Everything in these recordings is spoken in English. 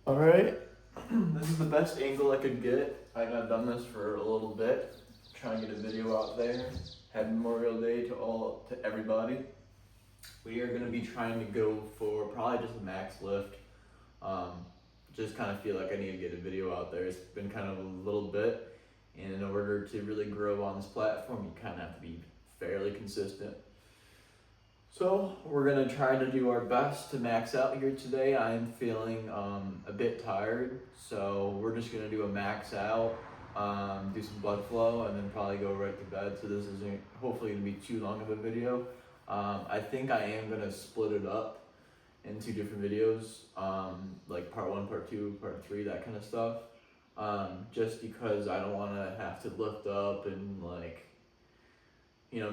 All right, this is the best angle I could get. I've done this for a little bit, trying to get a video out there. Happy Memorial Day to everybody. We are gonna be trying to go for probably just a max lift. Um, just kind of feel like I need to get a video out there. It's been kind of a little bit, and in order to really grow on this platform, you kind of have to be fairly consistent. So we're gonna try to do our best to max out here today. I am feeling a bit tired, so we're just gonna do a max out, do some blood flow, and then probably go right to bed. So this isn't hopefully gonna be too long of a video. I think I am gonna split it up into different videos, like part 1, part 2, part 3, that kind of stuff. Just because I don't want to have to lift up and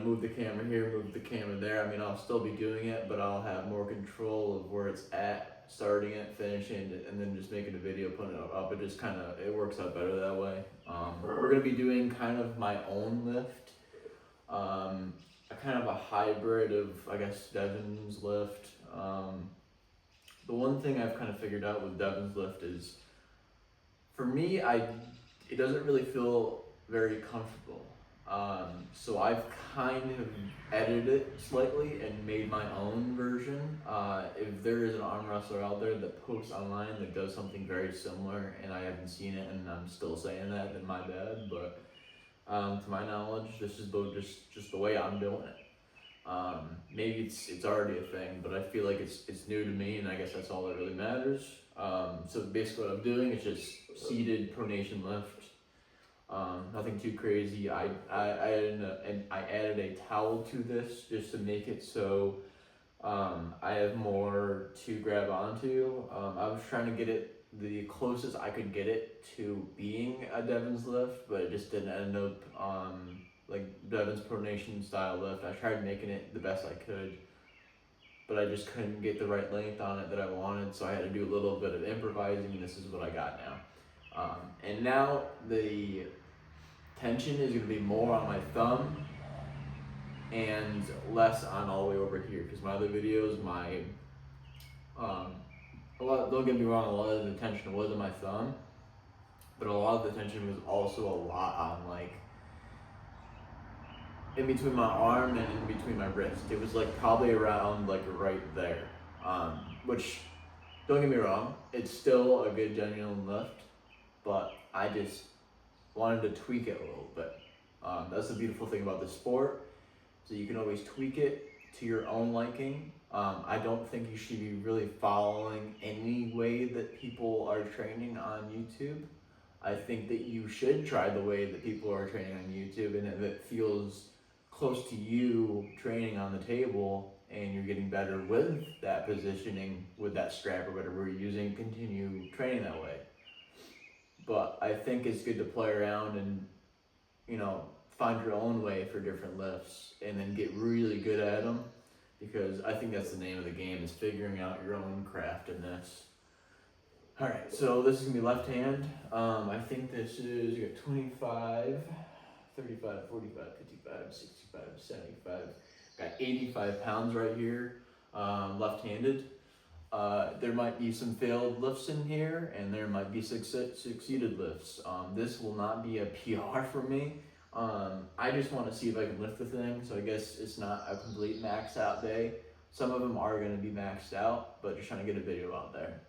move the camera here, move the camera there. I mean, I'll still be doing it, but I'll have more control of where it's at, starting it, finishing it, and then just making a video, putting it up. It just it works out better that way. We're gonna be doing kind of my own lift, a kind of a hybrid of, I guess, Devin's lift. The one thing I've kind of figured out with Devin's lift is, for me, it doesn't really feel very comfortable. So I've kind of edited it slightly and made my own version. If there is an arm wrestler out there that posts online that does something very similar and I haven't seen it and I'm still saying that, then my bad. But to my knowledge, this is just the way I'm doing it. Maybe it's already a thing, but I feel like it's new to me, and I guess that's all that really matters. So basically what I'm doing is just seated pronation lift. Nothing too crazy. I added a towel to this just to make it so I have more to grab onto. I was trying to get it the closest I could get it to being a Devin's lift, but it just didn't end up like Devin's pronation style lift. I tried making it the best I could, but I just couldn't get the right length on it that I wanted, so I had to do a little bit of improvising, and this is what I got now. And now the tension is going to be more on my thumb and less on all the way over here, because my other videos, don't get me wrong, a lot of the tension was on my thumb, but a lot of the tension was also a lot on in between my arm and in between my wrist. It was probably around right there, which, don't get me wrong, it's still a good genuine lift, but I just wanted to tweak it a little bit. That's the beautiful thing about this sport, so you can always tweak it to your own liking. I don't think you should be really following any way that people are training on YouTube. I think that you should try the way that people are training on YouTube, and if it feels close to you training on the table and you're getting better with that positioning, with that strap or whatever you're using, continue training that way. But I think it's good to play around and, find your own way for different lifts and then get really good at them, because I think that's the name of the game, is figuring out your own craft in this. All right, so this is gonna be left hand. I think this is, you got 25, 35, 45, 55, 65, 75. Got 85 pounds right here, left-handed. There might be some failed lifts in here, and there might be succeeded lifts. This will not be a PR for me. I just want to see if I can lift the thing, so I guess it's not a complete max out day. Some of them are going to be maxed out, but just trying to get a video out there.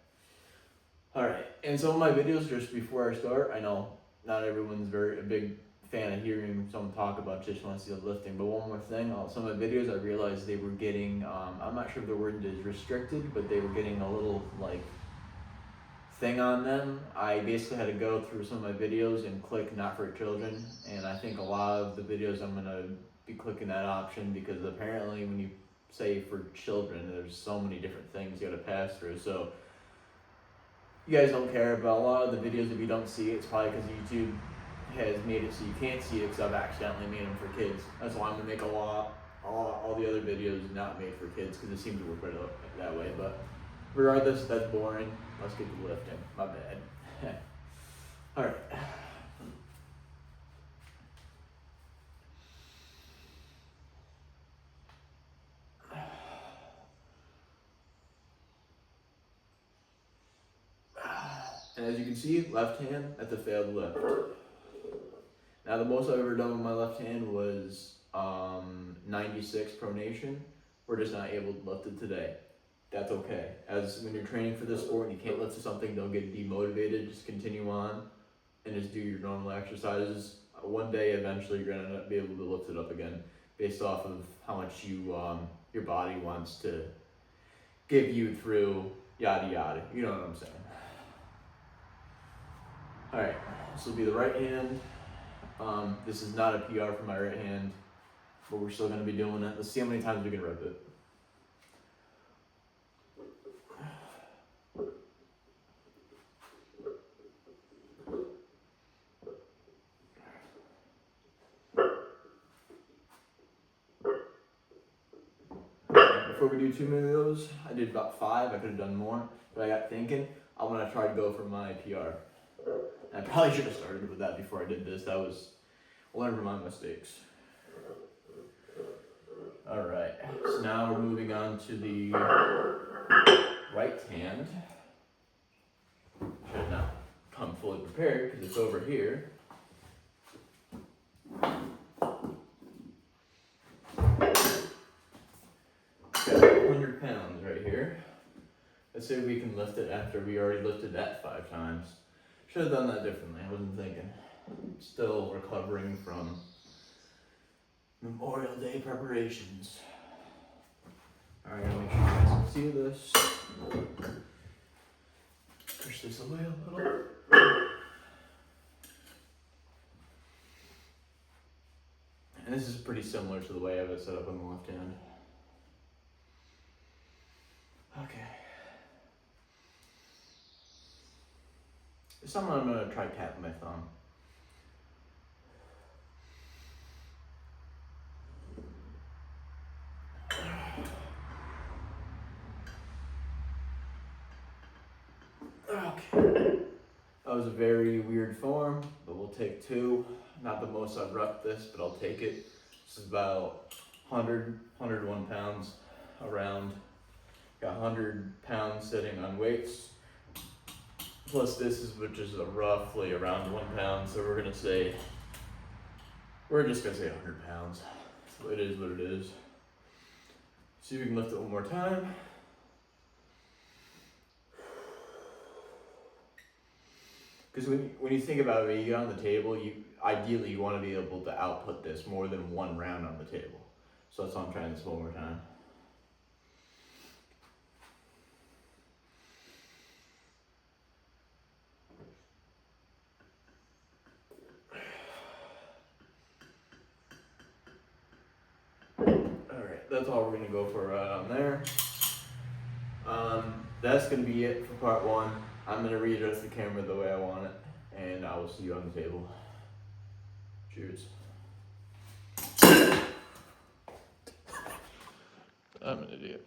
Alright, and some of my videos, just before I start, I know not everyone's a big fan of hearing someone talk about just want to see the lifting, but one more thing, some of my videos I realized they were getting, I'm not sure if the word is restricted, but they were getting a little thing on them. I basically had to go through some of my videos and click not for children, and I think a lot of the videos I'm going to be clicking that option, because apparently when you say for children, there's so many different things you got to pass through. So you guys don't care about a lot of the videos. If you don't see it, it's probably because YouTube has made it so you can't see it, because I've accidentally made them for kids. That's why I'm gonna make all the other videos not made for kids, because it seems to work better that way. But regardless, that's boring. Let's get to lifting. My bad. All right. And as you can see, left hand, that's a failed lift. Now the most I've ever done with my left hand was 96 pronation. We're just not able to lift it today. That's okay. As when you're training for this sport and you can't lift something, don't get demotivated. Just continue on and just do your normal exercises. One day, eventually, you're gonna be able to lift it up again, based off of how much your body wants to give you through yada yada. You know what I'm saying? All right. This will be the right hand. This is not a PR for my right hand, but we're still gonna be doing it. Let's see how many times we can rep it. Before we do too many of those, I did about 5. I could have done more, but I got thinking I'm gonna try to go for my PR. And I probably should have started with that before I did this. That was learn from my mistakes. All right, so now we're moving on to the right hand. Should not come fully prepared because it's over here. Got 100 pounds right here. Let's see if we can lift it after we already lifted that 5 times. Should have done that differently, I wasn't thinking. Still recovering from Memorial Day preparations. Alright, gotta make sure you guys can see this. Push this away a little. And this is pretty similar to the way I have it set up on the left hand. Okay. This time I'm gonna try tapping my thumb. Okay. That was a very weird form, but we'll take 2. Not the most I've repped this, but I'll take it. This is about 101 pounds around. Got 100 pounds sitting on weights. Plus this is, which is roughly around 1 pound. So we're just gonna say 100 pounds. So it is what it is. See if we can lift it one more time. Because when you think about it, when you get on the table, ideally you want to be able to output this more than 1 round on the table. So that's why I'm trying this one more time. Alright, that's all we're going to go for right on there. That's going to be it for part 1. I'm going to readjust the camera the way I want it, and I will see you on the table. Cheers. I'm an idiot.